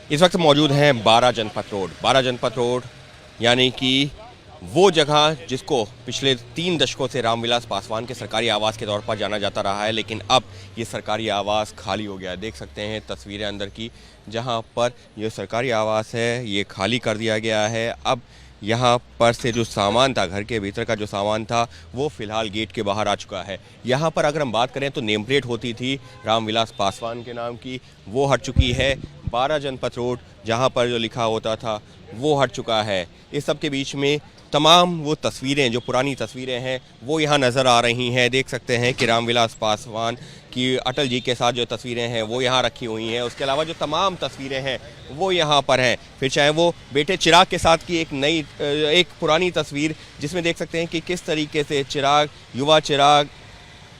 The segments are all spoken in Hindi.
इस वक्त मौजूद हैं 12 जनपथ रोड यानी कि वो जगह जिसको पिछले 3 दशकों से रामविलास पासवान के सरकारी आवास के तौर पर जाना जाता रहा है, लेकिन अब ये सरकारी आवास खाली हो गया है। देख सकते हैं तस्वीरें अंदर की, जहां पर ये सरकारी आवास है ये खाली कर दिया गया है। अब यहाँ पर से जो सामान था, घर के भीतर का जो सामान था, वो फ़िलहाल गेट के बाहर आ चुका है। यहाँ पर अगर हम बात करें तो नेम प्लेट होती थी रामविलास पासवान के नाम की, वो हट चुकी है। 12 जनपथ रोड जहाँ पर जो लिखा होता था वो हट चुका है। इस सब के बीच में तमाम वो तस्वीरें, जो पुरानी तस्वीरें हैं, वो यहाँ नज़र आ रही हैं। देख सकते हैं कि रामविलास पासवान की अटल जी के साथ जो तस्वीरें हैं वो यहाँ रखी हुई हैं। उसके अलावा जो तमाम तस्वीरें हैं वो यहाँ पर हैं। फिर चाहे वो बेटे चिराग के साथ की एक पुरानी तस्वीर, जिसमें देख सकते हैं कि किस तरीके से चिराग, युवा चिराग,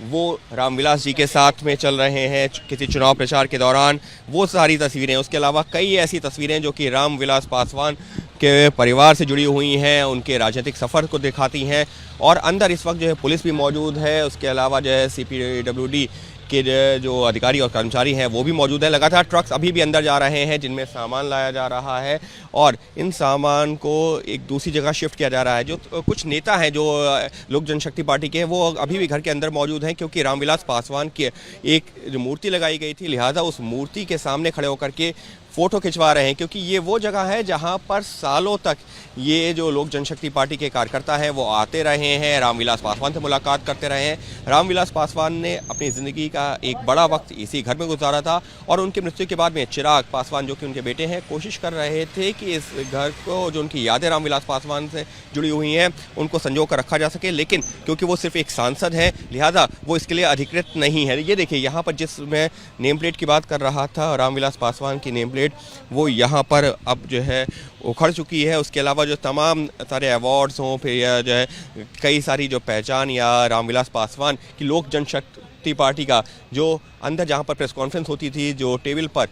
वो रामविलास जी के साथ में चल रहे हैं किसी चुनाव प्रचार के दौरान, वो सारी तस्वीरें। उसके अलावा कई ऐसी तस्वीरें जो कि रामविलास पासवान के परिवार से जुड़ी हुई हैं, उनके राजनीतिक सफ़र को दिखाती हैं। और अंदर इस वक्त जो है पुलिस भी मौजूद है। उसके अलावा जो है CPWD के जो अधिकारी और कर्मचारी हैं वो भी मौजूद है। लगातार ट्रक्स अभी भी अंदर जा रहे हैं जिनमें सामान लाया जा रहा है और इन सामान को एक दूसरी जगह शिफ्ट किया जा रहा है। जो कुछ नेता हैं जो लोक जनशक्ति पार्टी के, वो अभी भी घर के अंदर मौजूद हैं, क्योंकि रामविलास पासवान की एक जो मूर्ति लगाई गई थी, लिहाजा उस मूर्ति के सामने खड़े होकर के फ़ोटो खिंचवा रहे हैं, क्योंकि ये वो जगह है जहां पर सालों तक ये जो लोक जनशक्ति पार्टी के कार्यकर्ता हैं वो आते रहे हैं, रामविलास पासवान से मुलाकात करते रहे हैं। रामविलास पासवान ने अपनी ज़िंदगी का एक बड़ा वक्त इसी घर में गुजारा था और उनकी मृत्यु के बाद में चिराग पासवान, जो कि उनके बेटे हैं, कोशिश कर रहे थे कि इस घर को, जो उनकी यादें रामविलास पासवान से जुड़ी हुई हैं, उनको संजो कर रखा जा सके। लेकिन क्योंकि वो सिर्फ एक सांसद हैं, लिहाजा वो इसके लिए अधिकृत नहीं है। ये देखिए, यहाँ पर जिस मैं नेम प्लेट की बात कर रहा था, रामविलास पासवान की नेम प्लेट, वो यहाँ पर अब जो है उखड़ चुकी है। उसके अलावा जो तमाम सारे अवार्ड्स हों, फिर या जो है कई सारी जो पहचान या रामविलास पासवान की लोक जनशक्ति पार्टी का जो अंदर जहाँ पर प्रेस कॉन्फ्रेंस होती थी, जो टेबल पर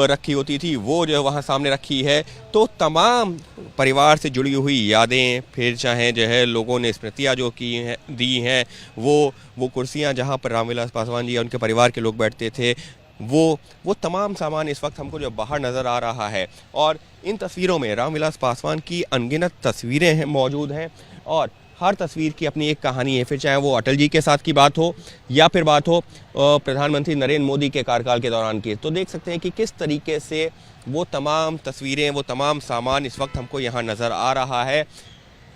रखी होती थी, वो जो वहाँ सामने रखी है। तो तमाम परिवार से जुड़ी हुई यादें, फिर चाहे जो है लोगों ने स्मृतियाँ जो की हैं, दी हैं, वो कुर्सियाँ जहाँ पर रामविलास पासवान जी या उनके परिवार के लोग बैठते थे, वो तमाम सामान इस वक्त हमको जो बाहर नज़र आ रहा है। और इन तस्वीरों में रामविलास पासवान की अनगिनत तस्वीरें हैं, मौजूद हैं, और हर तस्वीर की अपनी एक कहानी है। फिर चाहे वो अटल जी के साथ की बात हो या फिर बात हो प्रधानमंत्री नरेंद्र मोदी के कार्यकाल के दौरान की, तो देख सकते हैं कि किस तरीके से वो तमाम तस्वीरें, वो तमाम सामान इस वक्त हमको यहाँ नज़र आ रहा है।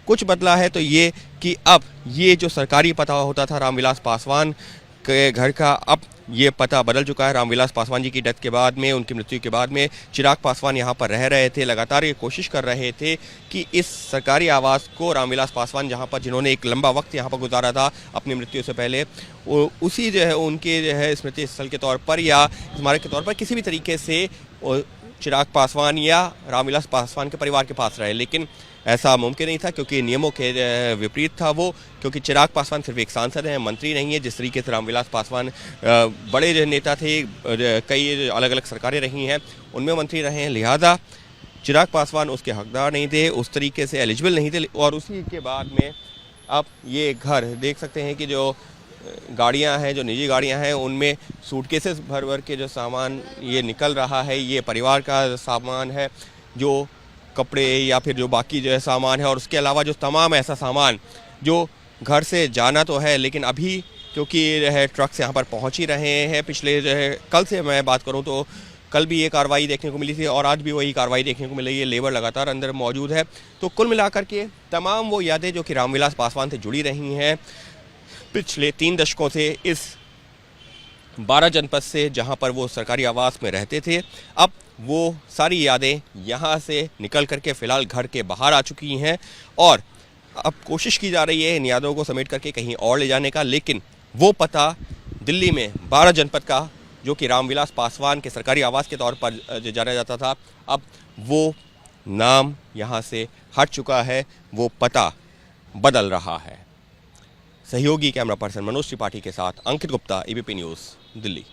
कुछ बदला है तो ये कि अब ये जो सरकारी पता होता था रामविलास पासवान के घर का, अब ये पता बदल चुका है। रामविलास पासवान जी की डेथ के बाद में, उनकी मृत्यु के बाद में, चिराग पासवान यहाँ पर रह रहे थे, लगातार ये कोशिश कर रहे थे कि इस सरकारी आवास को रामविलास पासवान, जहाँ पर जिन्होंने एक लंबा वक्त यहाँ पर गुजारा था अपनी मृत्यु से पहले, उसी जो है उनके जो है स्मृति स्थल के तौर पर या स्मारक के तौर पर किसी भी तरीके से चिराग पासवान या रामविलास पासवान के परिवार के पास रहे। लेकिन ऐसा मुमकिन नहीं था, क्योंकि नियमों के विपरीत था वो, क्योंकि चिराग पासवान सिर्फ एक सांसद हैं, मंत्री नहीं है। जिस तरीके से रामविलास पासवान बड़े जो नेता थे, कई अलग अलग सरकारें रही हैं, उनमें मंत्री रहे हैं, लिहाजा चिराग पासवान उसके हकदार नहीं थे, उस तरीके से एलिजिबल नहीं थे। और उसी के बाद में अब ये घर देख सकते हैं कि जो गाड़ियां हैं, जो निजी गाड़ियां हैं, उनमें सूटकेसेस भर भर के जो सामान ये निकल रहा है, ये परिवार का सामान है, जो कपड़े या फिर जो बाकी जो है सामान है। और उसके अलावा जो तमाम ऐसा सामान जो घर से जाना तो है, लेकिन अभी क्योंकि जो है ट्रक्स यहाँ पर पहुँच ही रहे हैं, पिछले जो है कल से मैं बात करूँ तो कल भी ये कार्रवाई देखने को मिली थी और आज भी वही कार्रवाई देखने को मिल रही है। लेबर लगातार अंदर मौजूद है। तो कुल मिलाकर के तमाम वो यादें जो कि रामविलास पासवान से जुड़ी रही हैं पिछले 3 दशकों से, इस 12 जनपद से जहां पर वो सरकारी आवास में रहते थे, अब वो सारी यादें यहाँ से निकल करके फ़िलहाल घर के बाहर आ चुकी हैं। और अब कोशिश की जा रही है इन यादों को समेट करके कहीं और ले जाने का, लेकिन वो पता दिल्ली में 12 जनपद का, जो कि रामविलास पासवान के सरकारी आवास के तौर पर जाना जाता था, अब वो नाम यहाँ से हट चुका है, वो पता बदल रहा है। सहयोगी कैमरा पर्सन मनोज त्रिपाठी के साथ अंकित गुप्ता, ABP न्यूज़, दिल्ली।